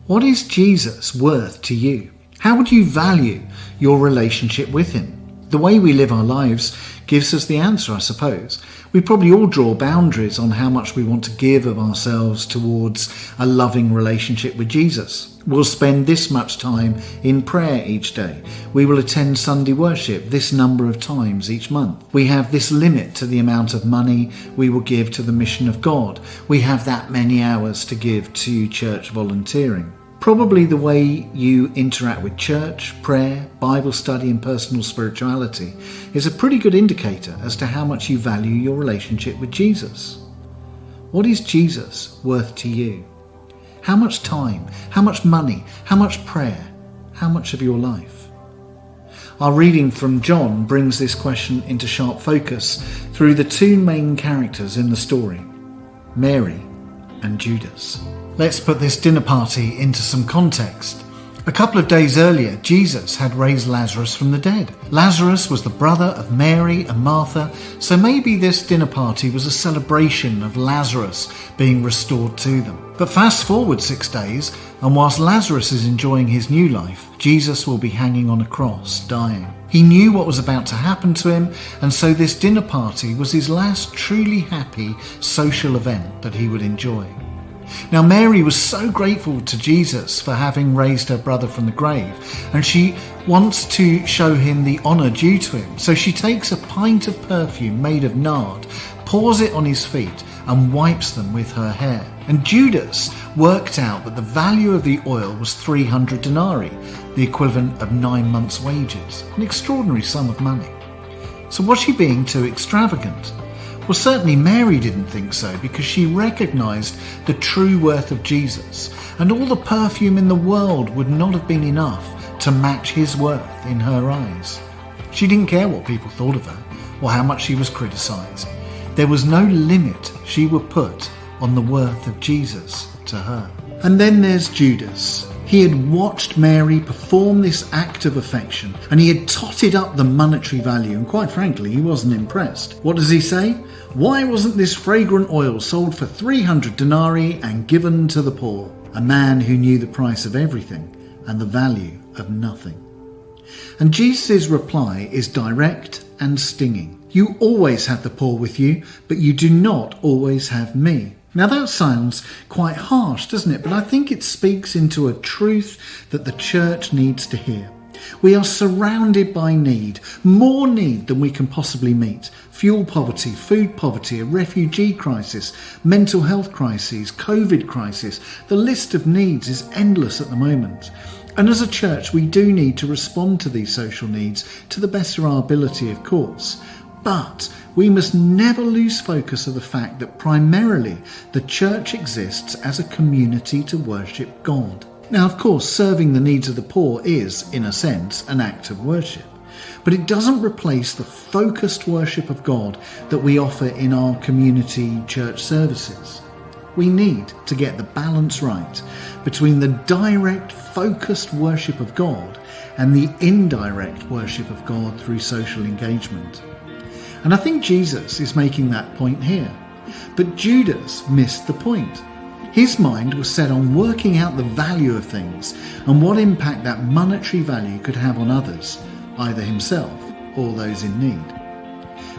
What is Jesus worth to you? How would you value your relationship with him? The way we live our lives gives us the answer, I suppose. We probably all draw boundaries on how much we want to give of ourselves towards a loving relationship with Jesus. We'll spend this much time in prayer each day. We will attend Sunday worship this number of times each month. We have this limit to the amount of money we will give to the mission of God. We have that many hours to give to church volunteering. Probably the way you interact with church, prayer, Bible study and personal spirituality is a pretty good indicator as to how much you value your relationship with Jesus. What is Jesus worth to you? How much time? How much money? How much prayer? How much of your life? Our reading from John brings this question into sharp focus through the two main characters in the story, Mary and Judas. Let's put this dinner party into some context. A couple of days earlier, Jesus had raised Lazarus from the dead. Lazarus was the brother of Mary and Martha, so maybe this dinner party was a celebration of Lazarus being restored to them. But fast forward 6 days, and whilst Lazarus is enjoying his new life, Jesus will be hanging on a cross, dying. He knew what was about to happen to him, and so this dinner party was his last truly happy social event that he would enjoy. Now, Mary was so grateful to Jesus for having raised her brother from the grave, and she wants to show him the honour due to him. So she takes a pint of perfume made of nard, pours it on his feet, and wipes them with her hair. And Judas worked out that the value of the oil was 300 denarii, the equivalent of 9 months' wages, an extraordinary sum of money. So was she being too extravagant? Well, certainly Mary didn't think so, because she recognised the true worth of Jesus, and all the perfume in the world would not have been enough to match his worth in her eyes. She didn't care what people thought of her, or how much she was criticised. There was no limit she would put on the worth of Jesus to her. And then there's Judas. He had watched Mary perform this act of affection, and he had totted up the monetary value, and quite frankly, he wasn't impressed. What does he say? Why wasn't this fragrant oil sold for 300 denarii and given to the poor? A man who knew the price of everything and the value of nothing. And Jesus' reply is direct and stinging. You always have the poor with you, but you do not always have me. Now that sounds quite harsh, doesn't it? But I think it speaks into a truth that the church needs to hear. We are surrounded by need, more need than we can possibly meet. Fuel poverty, food poverty, a refugee crisis, mental health crises, COVID crisis. The list of needs is endless at the moment. And as a church, we do need to respond to these social needs to the best of our ability, of course. But we must never lose focus of the fact that primarily the church exists as a community to worship God. Now, of course, serving the needs of the poor is, in a sense, an act of worship. But it doesn't replace the focused worship of God that we offer in our community church services. We need to get the balance right between the direct, focused worship of God and the indirect worship of God through social engagement. And I think Jesus is making that point here. But Judas missed the point. His mind was set on working out the value of things and what impact that monetary value could have on others, either himself or those in need.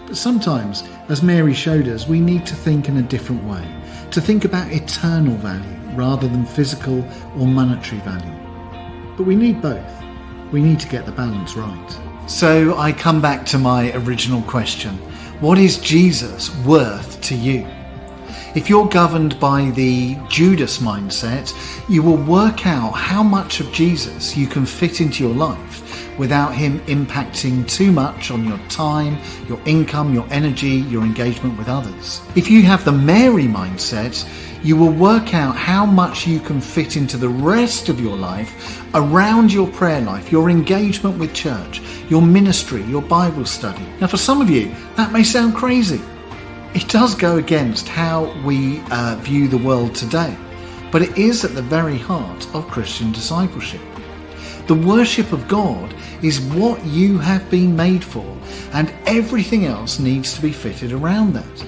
But sometimes, as Mary showed us, we need to think in a different way, to think about eternal value rather than physical or monetary value. But we need both. We need to get the balance right. So I come back to my original question. What is Jesus worth to you? If you're governed by the Judas mindset, you will work out how much of Jesus you can fit into your life without him impacting too much on your time, your income, your energy, your engagement with others. If you have the Mary mindset, you will work out how much you can fit into the rest of your life around your prayer life, your engagement with church, your ministry, your Bible study. Now, for some of you, that may sound crazy. It does go against how we view the world today, but it is at the very heart of Christian discipleship. The worship of God is what you have been made for, and everything else needs to be fitted around that.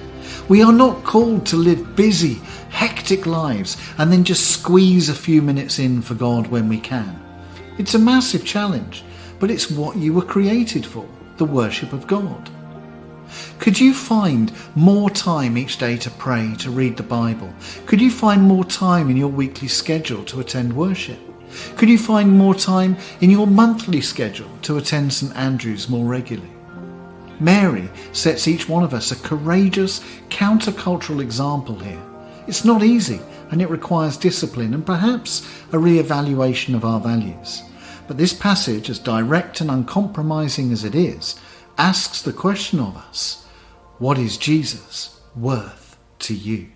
We are not called to live busy, hectic lives and then just squeeze a few minutes in for God when we can. It's a massive challenge, but it's what you were created for, the worship of God. Could you find more time each day to pray, to read the Bible? Could you find more time in your weekly schedule to attend worship? Could you find more time in your monthly schedule to attend St Andrew's more regularly? Mary sets each one of us a courageous, countercultural example here. It's not easy, and it requires discipline and perhaps a re-evaluation of our values. But this passage, as direct and uncompromising as it is, asks the question of us: what is Jesus worth to you?